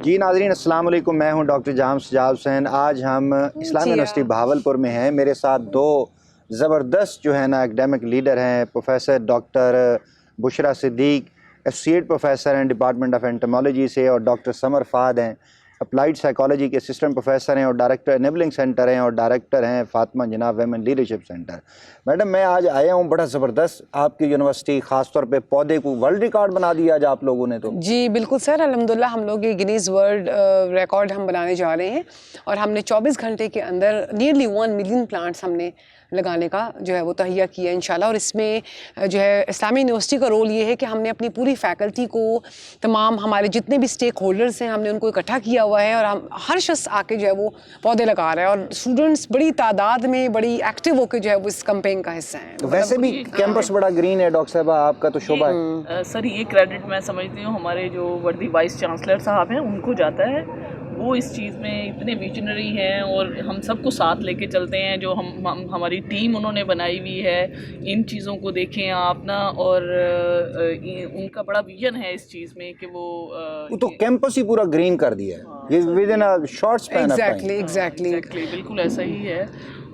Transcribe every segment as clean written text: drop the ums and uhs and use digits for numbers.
جی ناظرین السلام علیکم، میں ہوں ڈاکٹر جام سجاد حسین۔ آج ہم اسلامی یونیورسٹی بہاولپور میں ہیں۔ میرے ساتھ دو زبردست جو ہے نا ایکڈیمک لیڈر ہیں، پروفیسر ڈاکٹر بشرا صدیق، ایسوسیٹ پروفیسر ہیں ڈپارٹمنٹ آف اینٹمالوجی سے، اور ڈاکٹر سمر فہد ہیں، اپلائیڈ سائیکالوجی کے اسسٹنٹ پروفیسر ہیں اور ڈائریکٹر انیبلنگ سینٹر ہیں، اور ڈائریکٹر ہیں فاطمہ جناب ویمن لیڈرشپ سینٹر۔ میڈم میں آج آیا ہوں، بڑا زبردست آپ کی یونیورسٹی، خاص طور پہ پودے کو ورلڈ ریکارڈ بنا دیا آج آپ لوگوں نے تو۔ جی بالکل سر، الحمدللہ ہم لوگ یہ گنیز ورلڈ ریکارڈ ہم بنانے جا رہے ہیں، اور ہم نے 24 گھنٹے کے اندر نیئرلی 1 ملین پلانٹس ہم نے لگانے کا جو ہے وہ تہیہ کیا انشاءاللہ۔ اور اس میں جو ہے اسلامی یونیورسٹی کا رول یہ ہے کہ ہم نے اپنی پوری فیکلٹی کو، تمام ہمارے جتنے بھی اسٹیک ہولڈرز ہیں، ہم نے ان کو اکٹھا کیا ہوا ہے، اور ہم ہر شخص آ کے جو ہے وہ پودے لگا رہا ہے، اور اسٹوڈنٹس بڑی تعداد میں بڑی ایکٹیو ہو کے جو ہے وہ اس کمپین کا حصہ ہیں۔ ویسے بھی کیمپس بڑا گرین ہے ڈاکٹر صاحبہ، آپ کا تو شعبہ ہے۔ سر یہ کریڈٹ میں سمجھتی ہوں ہمارے جو وردی وائس چانسلر صاحب ہیں ان کو جاتا ہے، وہ اس چیز میں اتنے ویژنری ہیں، اور ہم سب کو ساتھ لے کے چلتے ہیں۔ جو ہماری ٹیم انہوں نے بنائی ہوئی ہے، ان چیزوں کو دیکھیں آپ نا، اور ان کا بڑا ویژن ہے اس چیز میں کہ وہ تو کیمپس ہی پورا گرین کر دیا ہے، یہ with in a short Spain of time. Exactly بالکل ایسا ہی ہے۔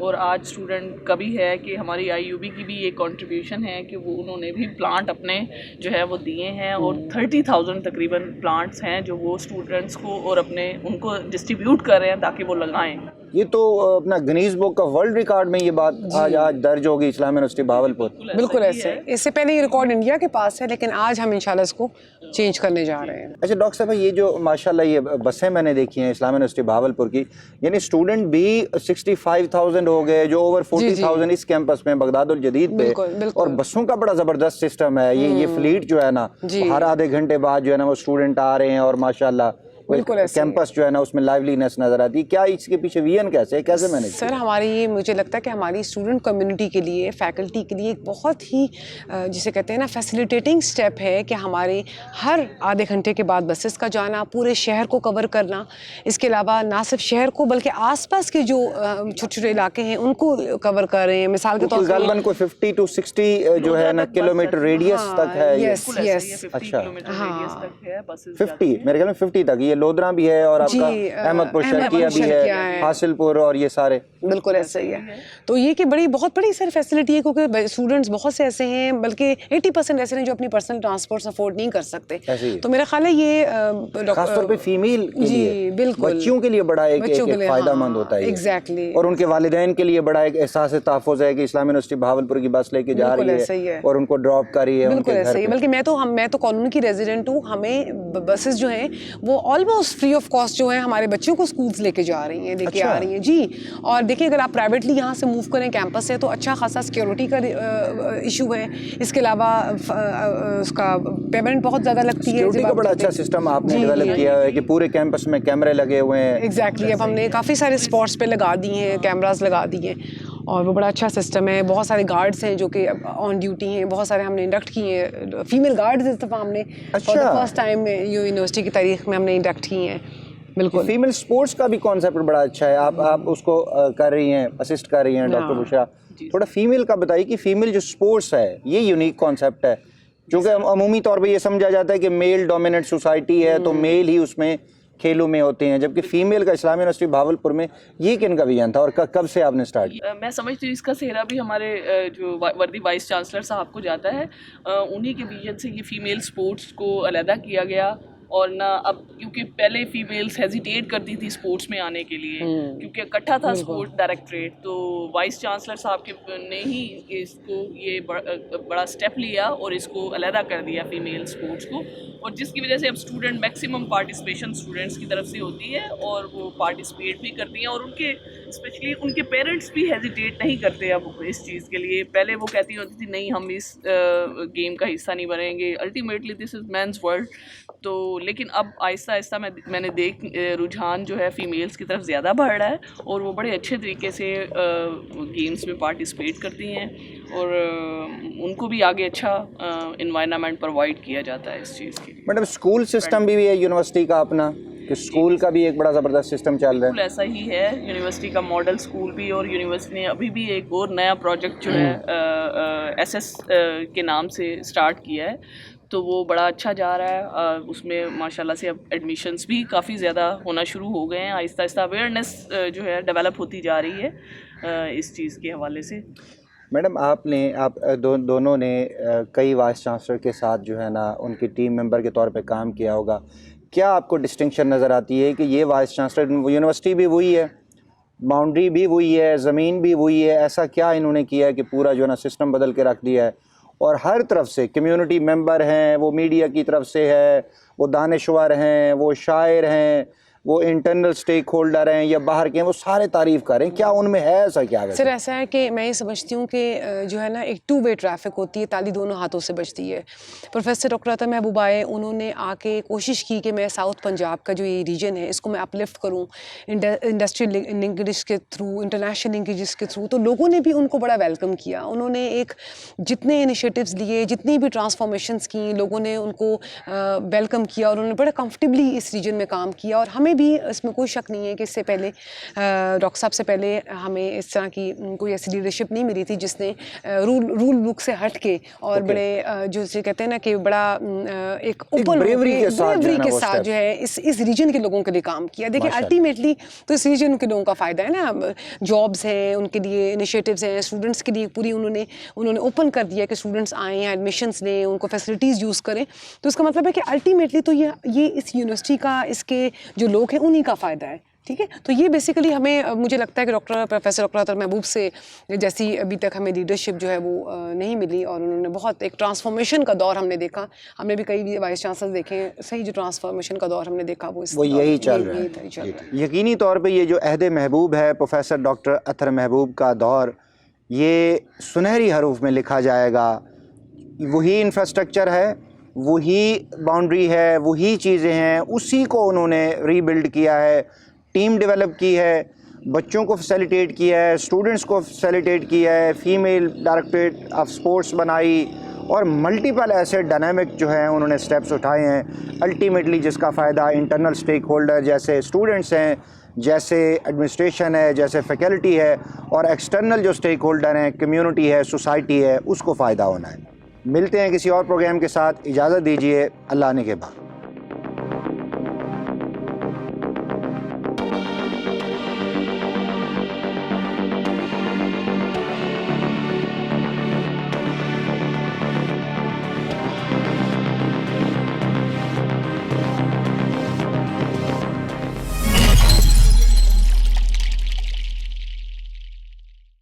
اور آج اسٹوڈنٹ کا بھی ہے کہ ہماری آئی یو بی کی بھی ایک کنٹریبیوشن ہے کہ وہ انہوں نے بھی پلانٹ اپنے جو ہے وہ دیے ہیں، اور 30,000 تقریباً پلانٹس ہیں جو وہ اسٹوڈنٹس کو اور اپنے ان کو ڈسٹریبیوٹ کر رہے ہیں تاکہ وہ لگائیں۔ یہ تو اپنا گنیز بک کا ورلڈ ریکارڈ میں یہ بات آج درج ہوگی اسلامی یونیورسٹی بہاولپور۔ بالکل ایسے، اس سے پہلے یہ ریکارڈ انڈیا کے پاس ہے، لیکن آج ہم انشاءاللہ اس کو چینج کرنے جا رہے ہیں۔ اچھا ڈاکٹر صاحب، یہ جو ماشاءاللہ یہ بسیں میں نے دیکھی ہیں اسلامی یونیورسٹی بہاولپور کی، یعنی اسٹوڈنٹ بھی 65,000 ہو گئے، جو اوور 40,000 اس کیمپس میں بغداد الجدید پہ، اور بسوں کا بڑا زبردست سسٹم ہے۔ یہ فلیٹ جو ہے نا، ہر آدھے گھنٹے بعد جو ہے نا وہ اسٹوڈنٹ آ رہے ہیں، اور ماشاءاللہ کیمپس جو ہے نا اس میں لائیولینس نظر آتی ہے۔ کیا اس کے پیچھے ویژن کیسے مینیج؟ سر ہماری، مجھے لگتا ہے کہ ہماری اسٹوڈنٹ کمیونٹی کے لیے، فیکلٹی کے لیے ایک بہت ہی جسے کہتے ہیں نا فیسیلیٹیٹنگ اسٹیپ ہے کہ ہمارے ہر آدھے گھنٹے کے بعد بسز کا جانا، پورے شہر کو کور کرنا۔ اس کے علاوہ نہ صرف شہر کو بلکہ آس پاس کے جو چھوٹے چھوٹے علاقے ہیں ان کو کور کر رہے ہیں۔ مثال کے طور پر غالباً کوئی 50 to 60 جو ہے نا کلومیٹر ریڈیس تک ہے۔ یس اچھا 50 میرے خیال میں 50 تک، یہ لودرا بھی ہے، اور آپ کا احمد پور شرقیہ بھی ہے، حاصل پور، اور یہ سارے بالکل ایسا ہی ہے۔ تو یہ کہ بہت بڑی سر فیسلٹی ہے، کیونکہ اسٹوڈنٹس بہت سے ایسے ہیں، بلکہ 80% ایسے ہیں جو اپنی پرسنل ٹرانسپورٹ افورڈ نہیں کر سکتے۔ تو میرا خیال ہے یہ خاص طور پہ فیمیل کے لیے، بچیوں کے لیے بڑا ایک فائدہ مند ہوتا ہے، ایگزیکٹلی، اور ان کے والدین کے لیے بڑا ایک احساس تحفظ ہے کہ اسلامی یونیورسٹی بہاولپور کی بس لے کے جا رہی ہے اور ان کو ڈراپ کر رہی ہے۔ بالکل ایسا ہی ہے، بلکہ میں تو قانون کی ریزیڈنٹ ہوں، ہمیں بسز جو ہیں وہ آلموسٹ فری آف کاسٹ جو ہیں ہمارے بچوں کو اسکولس لے کے جا رہی ہیں، لے کے آ رہی ہیں جی۔ اور دیکھیں اگر آپ پرائیویٹلی یہاں سے موو کریں کیمپس سے تو اچھا خاصا سیکورٹی کا ایشو ہے، اس کے علاوہ اس کا پیمنٹ بہت زیادہ لگتی ہے۔ سیکورٹی کا بڑا اچھا سسٹم آپ نے ڈیولپ کیا ہے کہ پورے کیمپس میں کیمرے لگے ہوئے ہیں۔ ایگزیکٹلی، اب ہم نے کافی سارے اسپاٹس پہ لگا دی ہیں، کیمراز لگا دیے، اور وہ بڑا اچھا سسٹم ہے۔ بہت سارے گارڈس ہیں جو کہ آن ڈیوٹی ہیں، بہت سارے ہم نے انڈکٹ کیے ہیں فیمیل گارڈز، اس دفعہ ہم نے for the first time university کی تاریخ میں ہم نے انڈکٹ کی ہیں۔ بالکل، فیمیل سپورٹس کا بھی کانسیپٹ بڑا اچھا ہے، آپ اس کو کر رہی ہیں، اسسٹ کر رہی ہیں ڈاکٹر بشرا۔ تھوڑا فیمیل کا بتائیے کہ فیمیل جو سپورٹس ہے یہ یونیک کانسیپٹ ہے، کیونکہ عمومی طور پہ یہ سمجھا جاتا ہے کہ میل ڈومیننٹ سوسائٹی ہے تو میل ہی اس میں کھیلوں میں ہوتے ہیں، جبکہ فیمیل کا اسلامی یونیورسٹی بہاولپور میں یہ کن کا ویژن تھا اور کب سے آپ نے اسٹارٹ کیا؟ میں سمجھتی ہوں اس کا سہرا بھی ہمارے جو وردی وائس چانسلر صاحب کو جاتا ہے، انہی کے ویژن سے یہ فیمیل سپورٹس کو علیحدہ کیا گیا۔ اور نہ اب کیونکہ پہلے فیمیلز ہیزیٹیٹ کرتی تھی سپورٹس میں آنے کے لیے، کیونکہ اکٹھا تھا سپورٹ ڈائریکٹریٹ، تو وائس چانسلر صاحب کے نے ہی اس کو یہ بڑا سٹیپ لیا اور اس کو علیحدہ کر دیا فیمیل سپورٹس کو، اور جس کی وجہ سے اب اسٹوڈنٹ میکسیمم پارٹیسپیشن اسٹوڈنٹس کی طرف سے ہوتی ہے، اور وہ پارٹیسپیٹ بھی کرتی ہیں، اور ان کے اسپیشلی ان کے پیرنٹس بھی ہیزیٹیٹ نہیں کرتے اب اس چیز کے لیے۔ پہلے وہ کہتی ہوتی تھی نہیں ہم اس گیم کا حصہ نہیں بنیں گے، ultimately this is means world. تو لیکن اب آہستہ آہستہ میں نے رجحان جو ہے فیمیلز کی طرف زیادہ بڑھ رہا ہے، اور وہ بڑے اچھے طریقے سے گیمز میں پارٹیسپیٹ کرتی ہیں، اور ان کو بھی آگے اچھا انوائرمنٹ پرووائڈ کیا جاتا ہے اس چیز کے لیے۔ میڈم اسکول سسٹم بھی ہے یونیورسٹی کا اپنا، کہ اسکول کا بھی ایک بڑا زبردست سسٹم چل رہا ہے؟ بالکل ایسا ہی ہے، یونیورسٹی کا ماڈل اسکول بھی، اور یونیورسٹی نے ابھی بھی ایک اور نیا پروجیکٹ جو ہے SS کے نام سے اسٹارٹ کیا ہے, تو وہ بڑا اچھا جا رہا ہے. اس میں ماشاءاللہ سے اب ایڈمیشنس بھی کافی زیادہ ہونا شروع ہو گئے ہیں. آہستہ آہستہ اویئرنیس جو ہے ڈیولپ ہوتی جا رہی ہے اس چیز کے حوالے سے. میڈم آپ دونوں نے کئی وائس چانسلر کے ساتھ جو ہے نا ان کی ٹیم ممبر کے طور پہ کام کیا ہوگا. کیا آپ کو ڈسٹنکشن نظر آتی ہے کہ یہ وائس چانسلر, یونیورسٹی بھی وہی ہے, باؤنڈری بھی وہی ہے, زمین بھی وہی ہے, ایسا کیا انہوں نے کیا ہے کہ پورا جو ہے نا سسٹم بدل کے رکھ دیا ہے, اور ہر طرف سے کمیونٹی ممبر ہیں, وہ میڈیا کی طرف سے ہے, وہ دانشور ہیں, وہ شاعر ہیں, وہ انٹرنل سٹیک ہولڈر ہیں یا باہر کے ہیں, وہ سارے تعریف کر رہے ہیں. کیا ان میں ہے ایسا کیا؟ سر ایسا ہے کہ میں یہ سمجھتی ہوں کہ جو ہے نا ایک ٹو وے ٹریفک ہوتی ہے, تالی دونوں ہاتھوں سے بجتی ہے. پروفیسر ڈاکٹر عطا محبوب آئے, انہوں نے آ کے کوشش کی کہ میں ساؤتھ پنجاب کا جو یہ ریجن ہے اس کو میں اپ لفٹ کروں انڈسٹریل لنکیجز کے تھرو, انٹرنیشنل لنکیجز کے تھرو. تو لوگوں نے بھی ان کو بڑا ویلکم کیا. انہوں نے ایک جتنے انیشیٹوز لیے, جتنی بھی ٹرانسفارمیشنس کی, لوگوں نے ان کو ویلکم کیا اور انہوں نے بڑا کمفرٹیبلی اس ریجن میں کام کیا. اور ہمیں بھی اس میں کوئی شک نہیں ہے کہ اس سے پہلے ڈاکٹر صاحب سے پہلے ہمیں اس طرح کی کوئی ایسی لیڈرشپ نہیں ملی تھی جس نے رول بک سے ہٹ کے اور بڑے جو سے کہتے ہیں نا کہ بڑا ایک اوپن بریوری کے ساتھ جو ہے اس ریجن کے لوگوں کے لیے کام کیا. دیکھیں الٹیمیٹلی تو اس ریجن کے لوگوں کا فائدہ ہے نا, جابس ہیں ان کے لیے, انیشیٹوز ہیں, اسٹوڈنٹس کے لیے پوری انہوں نے اوپن کر دیا کہ اسٹوڈنٹس آئیں, ایڈمیشنس لیں, ان کو فیسلٹیز یوز کریں. تو اس کا مطلب ہے کہ الٹیمیٹلی تو یہ اس یونیورسٹی کا, اس کے جو لوگ ہیں انہی کا فائدہ ہے. ٹھیک ہے, تو یہ بیسیکلی ہمیں, مجھے لگتا ہے کہ پروفیسر ڈاکٹر عطا محبوب سے جیسی ابھی تک ہمیں لیڈرشپ جو ہے وہ نہیں ملی, اور انہوں نے بہت ایک ٹرانسفارمیشن کا دور ہم نے دیکھا. ہم نے بھی کئی وائس چانسلر دیکھے, صحیح جو ٹرانسفارمیشن کا دور ہم نے دیکھا وہ یہی چل رہا ہے. یقینی طور پہ یہ جو عہد محبوب ہے پروفیسر ڈاکٹر اطہر محبوب کا دور, یہ سنہری حروف میں لکھا جائے گا. وہی انفراسٹرکچر ہے, وہی باؤنڈری ہے, وہی چیزیں ہیں, اسی کو انہوں نے ری بلڈ کیا ہے, ٹیم ڈیولپ کی ہے, بچوں کو فیسیلیٹیٹ کیا ہے, اسٹوڈنٹس کو فیسیلیٹیٹ کیا ہے, فیمیل ڈائریکٹریٹ آف اسپورٹس بنائی, اور ملٹیپل ایسے ڈائنامک جو ہیں انہوں نے سٹیپس اٹھائے ہیں. الٹیمیٹلی جس کا فائدہ انٹرنل سٹیک ہولڈر جیسے اسٹوڈنٹس ہیں, جیسے ایڈمنسٹریشن ہے, جیسے فیکلٹی ہے, اور ایکسٹرنل جو سٹیک ہولڈر ہیں, کمیونٹی ہے, سوسائٹی ہے, اس کو فائدہ ہونا ہے. ملتے ہیں کسی اور پروگرام کے ساتھ, اجازت دیجیے, اللہ نے کے بعد.